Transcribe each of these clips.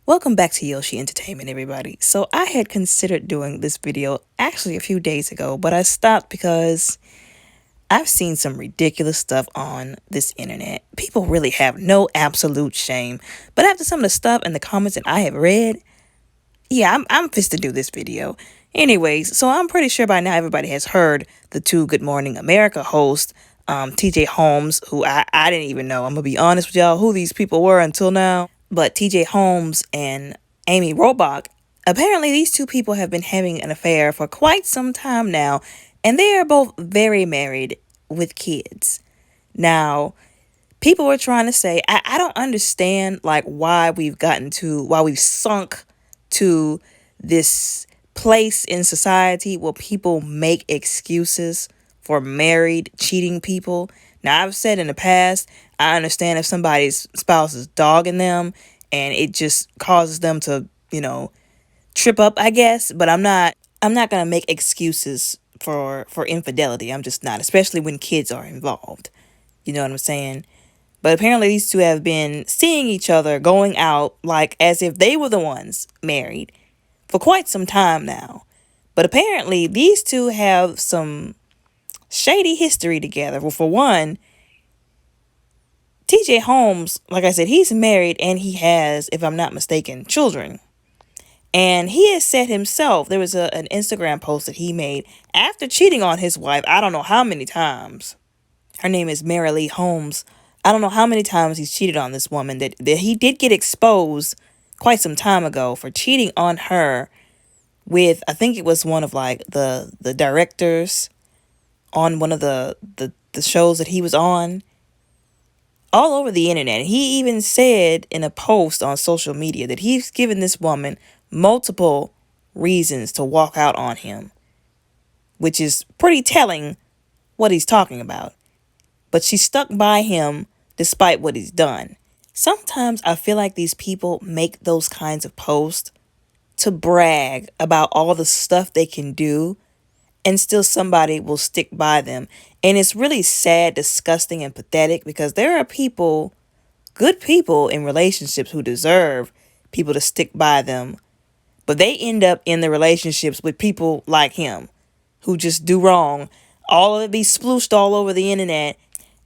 Welcome back to Yoshi Entertainment, everybody. So I had considered doing this video actually a few days ago, but I stopped because I've seen some ridiculous stuff on this internet. People really have no absolute shame. But after some of the stuff in the comments that I have read, yeah, I'm pissed to do this video. Anyways, so I'm pretty sure by now everybody has heard the two Good Morning America hosts, TJ Holmes, who I didn't even know. I'm going to be honest with y'all who these people were until now. But TJ Holmes and Amy Robach, apparently these two people have been having an affair for quite some time now, and they are both very married with kids. Now, people were trying to say, I don't understand like why we've sunk to this place in society where people make excuses for married cheating people. Now, I've said in the past, I understand if somebody's spouse is dogging them and it just causes them to, trip up, I guess, but I'm not going to make excuses for infidelity. I'm just not, especially when kids are involved. You know what I'm saying? But apparently these two have been seeing each other going out like as if they were the ones married for quite some time now. But apparently these two have some shady history together. Well, for one, TJ Holmes, like I said, he's married and he has, if I'm not mistaken, children. And he has said himself, there was an Instagram post that he made after cheating on his wife, I don't know how many times. Her name is Mary Lee Holmes. I don't know how many times he's cheated on this woman that he did get exposed quite some time ago for cheating on her with, I think it was one of like the directors on one of the shows that he was on all over the internet. He even said in a post on social media that he's given this woman multiple reasons to walk out on him, which is pretty telling what he's talking about. But she stuck by him despite what he's done. Sometimes I feel like these people make those kinds of posts to brag about all the stuff they can do, and still somebody will stick by them. And it's really sad, disgusting, and pathetic because there are people, good people in relationships who deserve people to stick by them. But they end up in the relationships with people like him who just do wrong. All of it be splooshed all over the internet.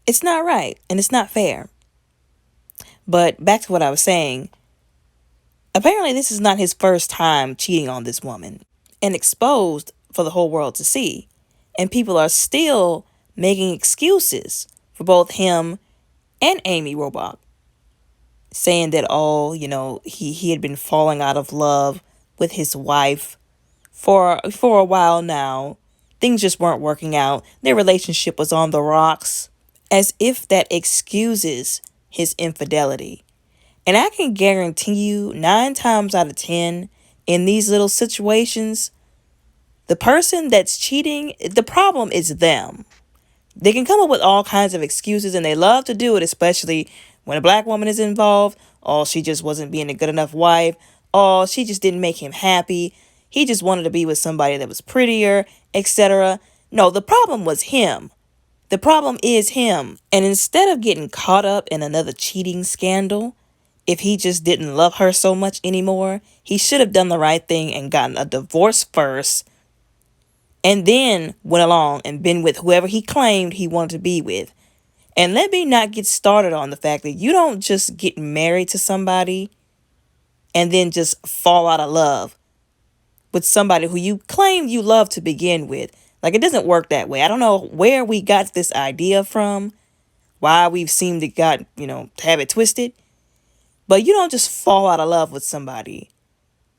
It's not right and it's not fair. But back to what I was saying. Apparently this is not his first time cheating on this woman and exposed for the whole world to see. And people are still making excuses for both him and Amy Robach, saying that, he had been falling out of love with his wife for a while now. Things just weren't working out. Their relationship was on the rocks, as if that excuses his infidelity. And I can guarantee you 9 times out of 10 in these little situations, the person that's cheating, the problem is them. They can come up with all kinds of excuses and they love to do it, especially when a black woman is involved. Oh, she just wasn't being a good enough wife. Oh, she just didn't make him happy. He just wanted to be with somebody that was prettier, etc. No, the problem was him. The problem is him. And instead of getting caught up in another cheating scandal, if he just didn't love her so much anymore, he should have done the right thing and gotten a divorce first, and then went along and been with whoever he claimed he wanted to be with. And let me not get started on the fact that you don't just get married to somebody and then just fall out of love with somebody who you claimed you loved to begin with. Like, it doesn't work that way. I don't know where we got this idea from, why we've seemed to have it twisted. But you don't just fall out of love with somebody.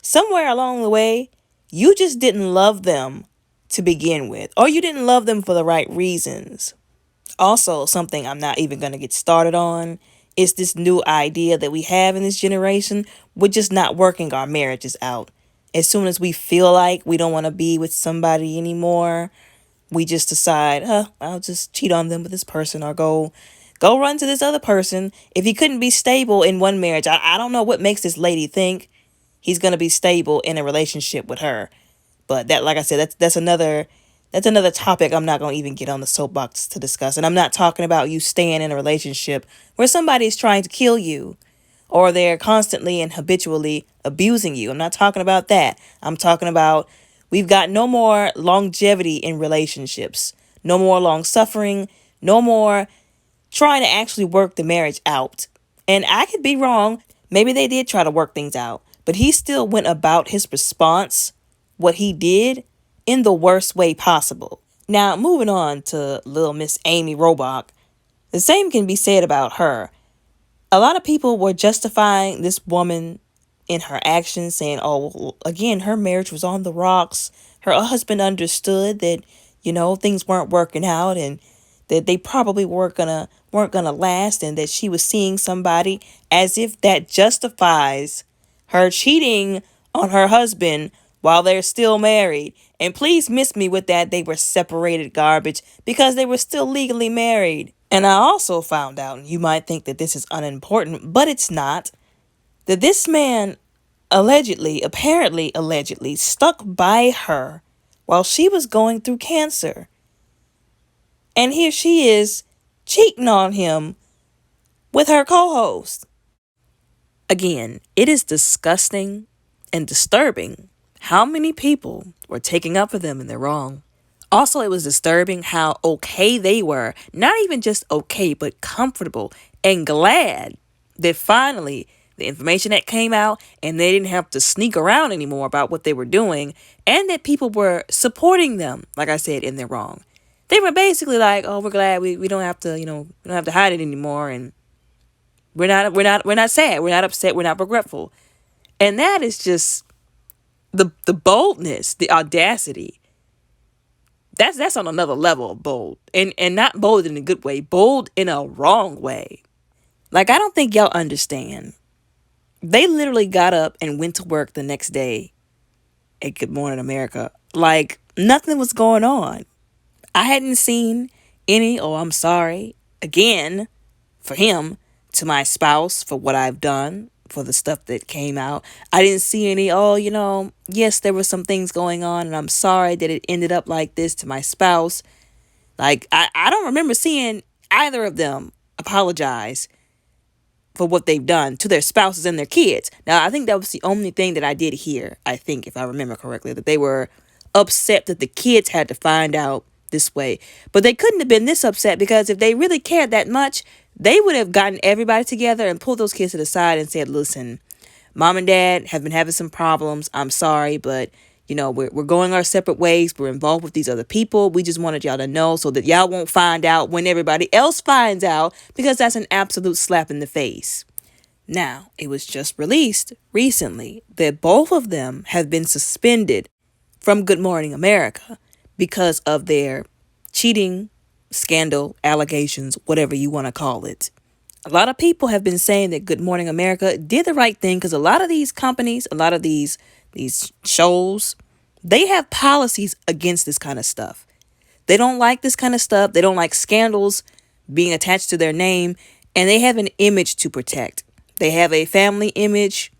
Somewhere along the way, you just didn't love them to begin with, or you didn't love them for the right reasons. Also, something I'm not even going to get started on is this new idea that we have in this generation. We're just not working our marriages out. As soon as we feel like we don't want to be with somebody anymore, we just decide, I'll just cheat on them with this person, or go run to this other person. If he couldn't be stable in one marriage, I don't know what makes this lady think he's going to be stable in a relationship with her. But that, like I said, that's another topic I'm not going to even get on the soapbox to discuss. And I'm not talking about you staying in a relationship where somebody is trying to kill you, or they're constantly and habitually abusing you. I'm not talking about that. I'm talking about we've got no more longevity in relationships, no more long suffering, no more trying to actually work the marriage out. And I could be wrong. Maybe they did try to work things out, but he still went about his response, what he did, in the worst way possible. Now, moving on to little Miss Amy Robach, the same can be said about her. A lot of people were justifying this woman in her actions, saying, oh, well, again, her marriage was on the rocks. Her husband understood that, things weren't working out and that they probably weren't gonna last, and that she was seeing somebody, as if that justifies her cheating on her husband while they're still married. And please miss me with that they were separated garbage, because they were still legally married. And I also found out, and you might think that this is unimportant, but it's not, that this man allegedly stuck by her while she was going through cancer. And here she is cheating on him with her co-host. Again, it is disgusting and disturbing how many people were taking up for them and they're wrong. Also, it was disturbing how okay they were, not even just okay, but comfortable and glad that finally the information that came out and they didn't have to sneak around anymore about what they were doing, and that people were supporting them, like I said, in their wrong. They were basically like, oh, we're glad we don't have to, we don't have to hide it anymore, and we're not sad, we're not upset, we're not regretful. And that is just the boldness, the audacity. That's on another level of bold. And not bold in a good way, bold in a wrong way. Like, I don't think y'all understand. They literally got up and went to work the next day at Good Morning America like nothing was going on. I hadn't seen any, oh, I'm sorry, again, for him, to my spouse for what I've done, for the stuff that came out. I didn't see any, oh, yes, there were some things going on and I'm sorry that it ended up like this, to my spouse. Like, I don't remember seeing either of them apologize for what they've done to their spouses and their kids. Now, I think that was the only thing that I did hear, I think, if I remember correctly, that they were upset that the kids had to find out this way. But they couldn't have been this upset, because if they really cared that much, they would have gotten everybody together and pulled those kids to the side and said, listen, mom and dad have been having some problems. I'm sorry, but we're going our separate ways. We're involved with these other people. We just wanted y'all to know so that y'all won't find out when everybody else finds out, because that's an absolute slap in the face. Now, it was just released recently that both of them have been suspended from Good Morning America because of their cheating, scandal, allegations, whatever you want to call it. A lot of people have been saying that Good Morning America did the right thing, because a lot of these companies, a lot of these shows, they have policies against this kind of stuff. They don't like this kind of stuff. They don't like scandals being attached to their name, and they have an image to protect. They have a family image,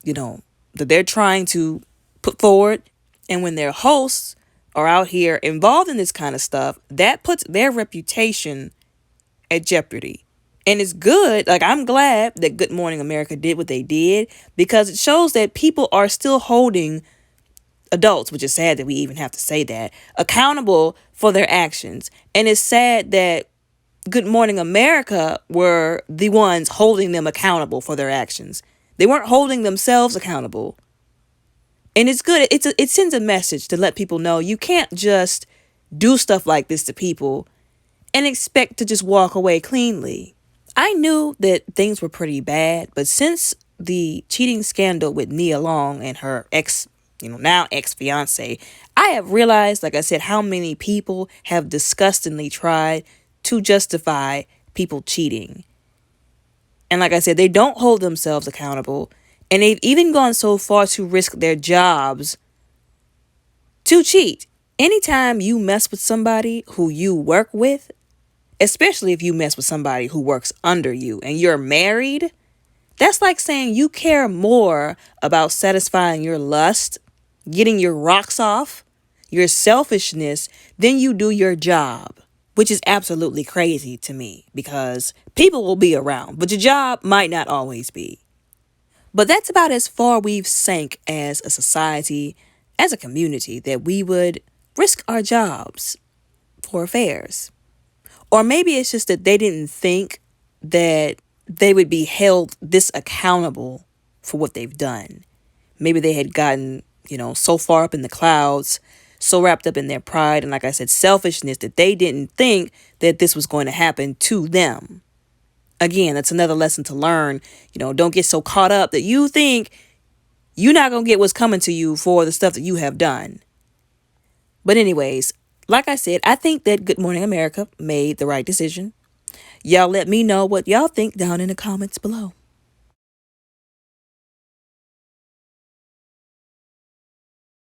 that they're trying to put forward. And when their hosts are out here involved in this kind of stuff, that puts their reputation at jeopardy. And it's good. Like, I'm glad that Good Morning America did what they did, because it shows that people are still holding adults, which is sad that we even have to say that, accountable for their actions. And it's sad that Good Morning America were the ones holding them accountable for their actions. They weren't holding themselves accountable. And it's good. It sends a message to let people know you can't just do stuff like this to people and expect to just walk away cleanly. I knew that things were pretty bad, but since the cheating scandal with Nia Long and her now ex-fiance, I have realized, like I said, how many people have disgustingly tried to justify people cheating. And like I said, they don't hold themselves accountable. And they've even gone so far to risk their jobs to cheat. Anytime you mess with somebody who you work with, especially if you mess with somebody who works under you and you're married, that's like saying you care more about satisfying your lust, getting your rocks off, your selfishness, than you do your job, which is absolutely crazy to me, because people will be around, but your job might not always be. But that's about as far we've sank as a society, as a community, that we would risk our jobs for affairs. Or maybe it's just that they didn't think that they would be held this accountable for what they've done. Maybe they had gotten, so far up in the clouds, so wrapped up in their pride and, like I said, selfishness, that they didn't think that this was going to happen to them. Again, that's another lesson to learn. Don't get so caught up that you think you're not going to get what's coming to you for the stuff that you have done. But anyways, like I said, I think that Good Morning America made the right decision. Y'all let me know what y'all think down in the comments below.